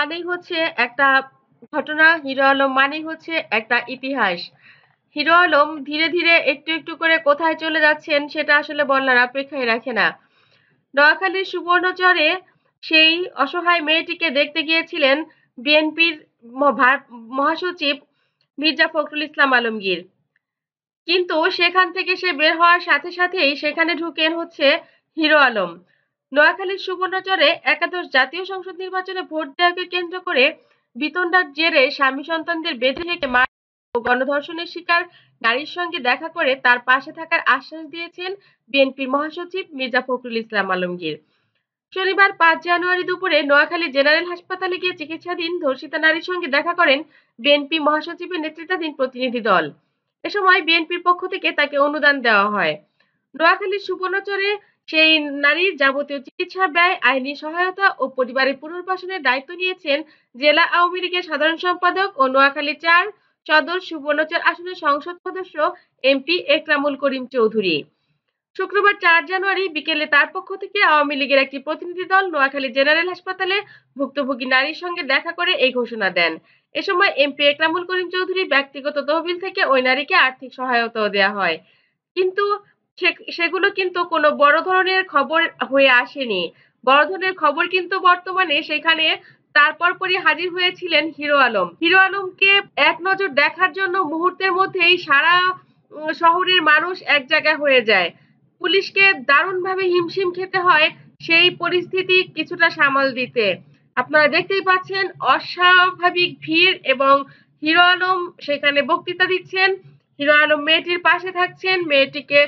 মানেই হচ্ছে একটা ঘটনা, হিরো আলম মানেই হচ্ছে একটা ইতিহাস। হিরো আলম ধীরে, ধীরে একটু, একটু করে কোথায় চলে যাচ্ছেন সেটা আসলে বলার অপেক্ষাই রাখে না। নোয়াখালীর সুবর্ণচরে সেই অসহায় মেয়েটিকে দেখতে গিয়েছিলেন বিএনপির মহাসচিব মির্জা ফখরুল ইসলাম আলমগীর। কিন্তু সেখান থেকে সে বের হওয়ার সাথে সাথেই সেখানে ঢুকেন হচ্ছে হিরো আলম। নোয়াখালীর সুবর্ণচরে একাদশ জাতীয় সংসদ নির্বাচনে ভোট দেওয়াকে কেন্দ্র করে বিতণ্ডার জেরে স্বামী সন্তানদের বেঁধে রেখে ও গণধর্ষণের শিকার নারীর সঙ্গে দেখা করে তার পাশে থাকার আশ্বাস দিয়েছেন বিএনপির মহাসচিব মির্জা ফখরুল ইসলাম আলমগীর। শনিবার ৫ জানুয়ারি দুপুরে নোয়াখালী জেনারেল হাসপাতালে গিয়ে চিকিৎসাধীন ধর্ষিতা নারীর সঙ্গে দেখা করেন বিএনপি মহাসচিবের নেতৃত্বাধীন প্রতিনিধি দল। এ সময় বিএনপির পক্ষ থেকে তাকে অনুদান দেওয়া হয়। নোয়াখালীর সুবর্ণচরে সেই নারীর যাবতীয় চিকিৎসা ব্যয়, আইনি সহায়তা ও পরিবারের পুনর্বাসনের দায়িত্ব নিয়েছেন জেলা আওয়ামী লীগের সাধারণ সম্পাদক ও নোয়াখালী ৪ সদর সুবর্ণচর আসনের সংসদ সদস্য এমপি একরামুল করিম চৌধুরী। শুক্রবার ৪ জানুয়ারি বিকেলে তার পক্ষ থেকে আওয়ামী লীগের একটি প্রতিনিধি দল নোয়াখালী জেনারেল হাসপাতালে ভুক্তভোগী নারীর সঙ্গে দেখা করে এই ঘোষণা দেন। এ সময় এমপি একরামুল করিম চৌধুরী ব্যক্তিগত তহবিল থেকে ওই নারীকে আর্থিক সহায়তাও দেওয়া হয়। কিন্তু সেগুলো কিন্তু কোনো বড় ধরনের খবর হয়ে আসেনি। বড় ধরনের খবর কিন্তু বর্তমানে সেখানে তার পরপরই হাজির হয়েছিলেন হিরো আলম। হিরো আলমকে এক নজর দেখার জন্য মুহূর্তের মধ্যেই সারা শহরের মানুষ এক জায়গায় হয়ে যায়। পুলিশকে দারুণভাবে হিমশিম খেতে হয় সেই পরিস্থিতি কিছুটা সামাল দিতে। আপনারা দেখতেই পাচ্ছেন অস্বাভাবিক ভিড় এবং হিরো আলম সেখানে বক্তৃতা দিচ্ছেন। হিরো আলম মেয়েটির পাশে থাকছেন, মেয়েটিকে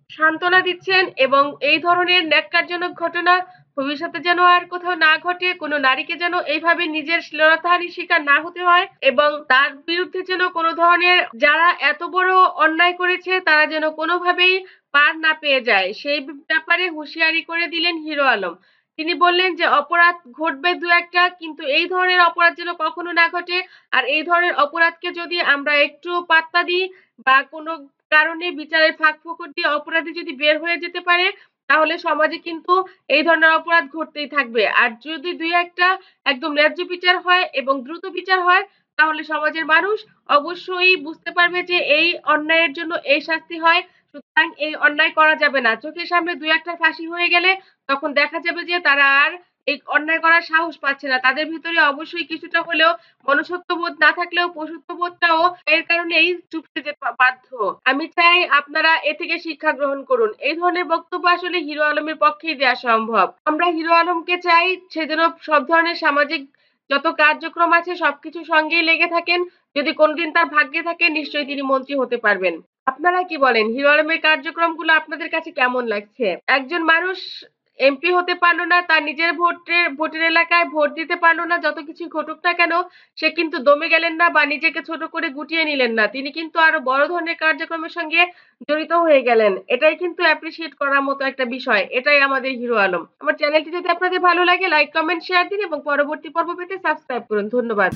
সান্ত্বনা দিচ্ছেন এবং এই ধরনের ন্যাক্কারজনক ঘটনা ভবিষ্যতে যেন আর কোথাও না ঘটে, কোনো নারীকে যেন এইভাবে নিজের শ্লীলতাহানির শিকার না হতে হয় এবং তার বিরুদ্ধে যেন কোনো ধরনের যারা এত বড় অন্যায় করেছে তারা যেন কোনোভাবেই পার না পেয়ে যায়, সেই ব্যাপারে হুঁশিয়ারি করে দিলেন হিরো আলম। তিনি বললেন যে অপরাধ ঘটবে দু একটা, কিন্তু এই ধরনের অপরাধ যেন কখনো না ঘটে। আর এই ধরনের অপরাধকে যদি আমরা একটু পাত্তা দিই বা কোনো কারণে বিচারের ফাঁক ফোকর দিয়ে অপরাধী যদি বের হয়ে যেতে পারে, তাহলে সমাজে কিন্তু এই ধরনের অপরাধ ঘটতেই থাকবে। আর যদি দুই একটা একদম ন্যায্য বিচার হয় এবং দ্রুত বিচার হয়, তাহলে সমাজের মানুষ অবশ্যই বুঝতে পারবে যে এই অন্যায়ের জন্য এই শাস্তি হয়, সুতরাং এই অন্যায় করা যাবে না। চোখের সামনে দুই একটা ফাঁসি হয়ে গেলে তখন দেখা যাবে যে তারা আর এই অন্যায় করার সাহস পাচ্ছে না। তাদের ভিতরে অবশ্যই কিছুটা হলেও মনুষ্যত্ববোধ না থাকলেও পশুত্ববোধটাও এর কারণেই চুপসে যেতে বাধ্য। আমি চাই আপনারা এ থেকে শিক্ষা গ্রহণ করুন। এই ধরনের বক্তব্য আসলে হিরো আলমের পক্ষেই দেওয়া সম্ভব। আমরা হিরো আলমকে চাই সে যেন সব ধরনের সামাজিক যত কার্যক্রম আছে সবকিছুর সঙ্গেই লেগে থাকেন। যদি কোনোদিন তার ভাগ্যে থাকে নিশ্চয়ই তিনি মন্ত্রী হতে পারবেন। আপনারা কি বলেন? হিরো আলমের কার্যক্রমগুলো আপনাদের কাছে কেমন লাগছে? একজন মানুষ এমপি হতে পারলো না, তার নিজের ভোটের এলাকায় ভোট দিতে পারলো না, যত কিছু ঘটুক না কেন সে কিন্তু দমে গেলেন না বা নিজেকে ছোট করে গুটিয়ে নিলেন না। তিনি কিন্তু আরো বড় ধরনের কার্যক্রমের সঙ্গে জড়িত হয়ে গেলেন। এটাই কিন্তু অ্যাপ্রিশিয়েট করার মতো একটা বিষয়। এটাই আমাদের হিরো আলম। আমার চ্যানেলটি যদি আপনাদের ভালো লাগে লাইক, কমেন্ট, শেয়ার দিন এবং পরবর্তী পর্ব পেতে সাবস্ক্রাইব করুন। ধন্যবাদ।